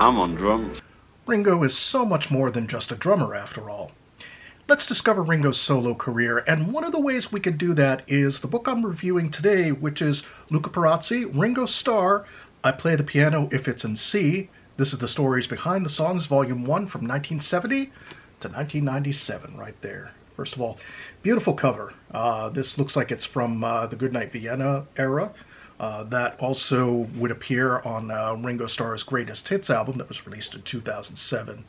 I'm on drums. Ringo is so much more than just a drummer, after all. Let's discover Ringo's solo career, and one of the ways we could do that is the book I'm reviewing today, which is Luca Perasi, Ringo Starr, I Play the Piano If It's in C. This is the stories behind the songs, Volume 1 from 1970 to 1997, right there. First of all, beautiful cover. This looks like it's from the Goodnight Vienna era. That also would appear on Ringo Starr's Greatest Hits album that was released in 2007.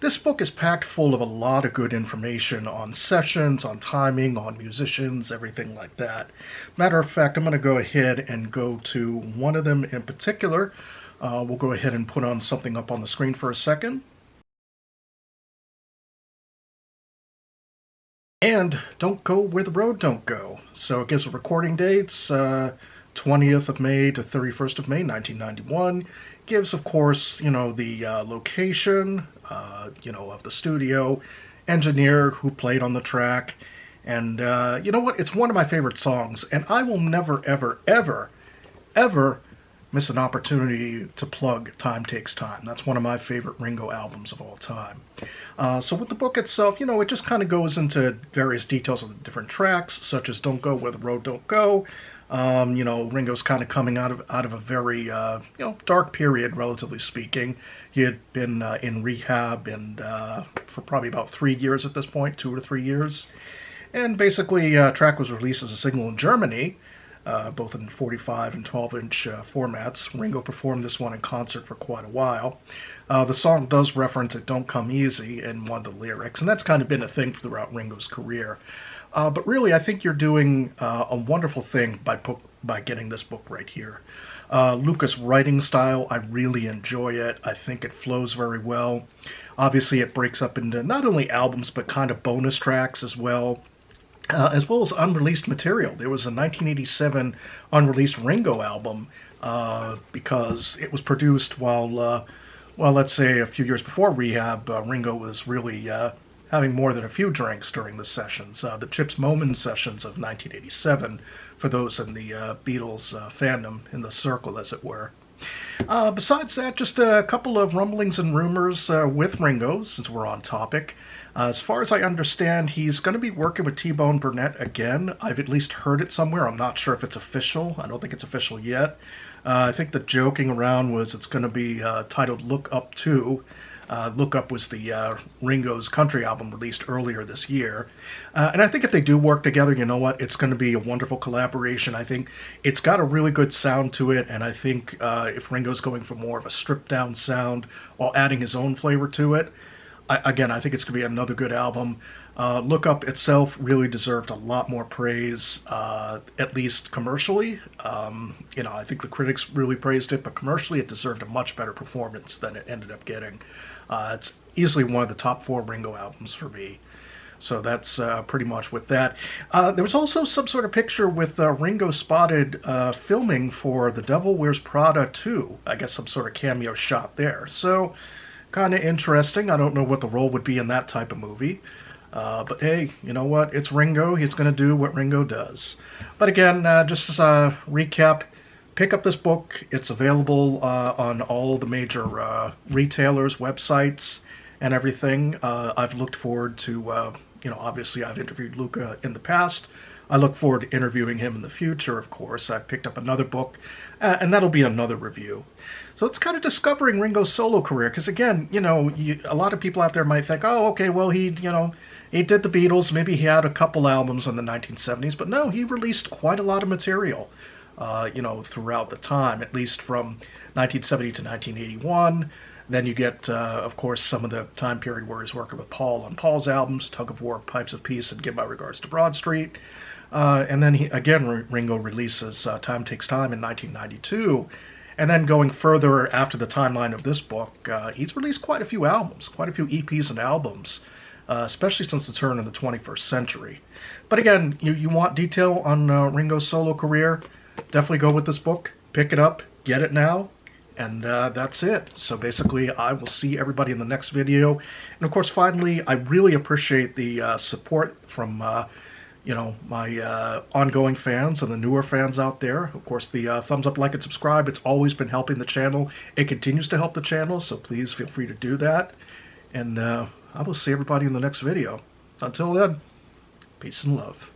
This book is packed full of a lot of good information on sessions, on timing, on musicians, everything like that. Matter of fact, I'm going to go ahead and go to one of them in particular. We'll go ahead and put on something up on the screen for a second. And Don't Go Where the Road Don't Go. So it gives recording dates, 20th of May to 31st of May, 1991. Gives, of course, the location, of the studio, engineer who played on the track. And you know what? It's one of my favorite songs, and I will never, ever, ever, ever miss an opportunity to plug Time Takes Time. That's one of my favorite Ringo albums of all time. So with the book itself, it just kind of goes into various details of the different tracks, such as Don't Go Where the Road Don't Go. Ringo's kind of coming out of a very, dark period, relatively speaking. He had been in rehab and for probably about 3 years at this point, 2 or 3 years. And basically, track was released as a single in Germany, both in 45 and 12-inch formats. Ringo performed this one in concert for quite a while. The song does reference It Don't Come Easy in one of the lyrics, and that's kind of been a thing throughout Ringo's career. But really, I think you're doing a wonderful thing by getting this book right here. Luca's writing style, I really enjoy it. I think it flows very well. Obviously, it breaks up into not only albums, but kind of bonus tracks as well as unreleased material. There was a 1987 unreleased Ringo album because it was produced while, let's say a few years before rehab, Ringo was really having more than a few drinks during the sessions, the Chips Moman sessions of 1987, for those in the Beatles fandom, in the circle, as it were. Besides that, just a couple of rumblings and rumors with Ringo, since we're on topic. As far as I understand, he's going to be working with T-Bone Burnett again. I've at least heard it somewhere. I'm not sure if it's official. I don't think it's official yet. I think the joking around was it's going to be titled Look Up 2. Look Up was the Ringo's country album released earlier this year. And I think if they do work together, you know what? It's going to be a wonderful collaboration. I think it's got a really good sound to it, and I think if Ringo's going for more of a stripped-down sound while adding his own flavor to it, I think it's going to be another good album. Look Up itself really deserved a lot more praise, at least commercially. I think the critics really praised it, but commercially it deserved a much better performance than it ended up getting. It's easily one of the top 4 Ringo albums for me. So that's pretty much with that. There was also some sort of picture with Ringo spotted filming for The Devil Wears Prada 2. I guess some sort of cameo shot there. So kind of interesting. I don't know what the role would be in that type of movie. But hey, you know what? It's Ringo. He's going to do what Ringo does. But again, just as a recap, pick up this book. It's available on all the major retailers, websites, and everything. I've looked forward to, obviously I've interviewed Luca in the past. I look forward to interviewing him in the future, of course. I've picked up another book, and that'll be another review. So it's kind of discovering Ringo's solo career, because again, a lot of people out there might think, oh, okay, well, he did the Beatles, maybe he had a couple albums in the 1970s, but no, he released quite a lot of material, throughout the time, at least from 1970 to 1981. Then you get, of course, some of the time period where he's working with Paul on Paul's albums, Tug of War, Pipes of Peace, and Give My Regards to Broad Street. And then Ringo releases Time Takes Time in 1992. And then going further after the timeline of this book, he's released quite a few albums, quite a few EPs and albums, especially since the turn of the 21st century. But again, you want detail on Ringo's solo career, definitely go with this book, pick it up, get it now, and that's it. So basically, I will see everybody in the next video. And of course, finally, I really appreciate the support from you know, my ongoing fans and the newer fans out there. Of course, the thumbs up, like, and subscribe. It's always been helping the channel. It continues to help the channel, so please feel free to do that. And I will see everybody in the next video. Until then, peace and love.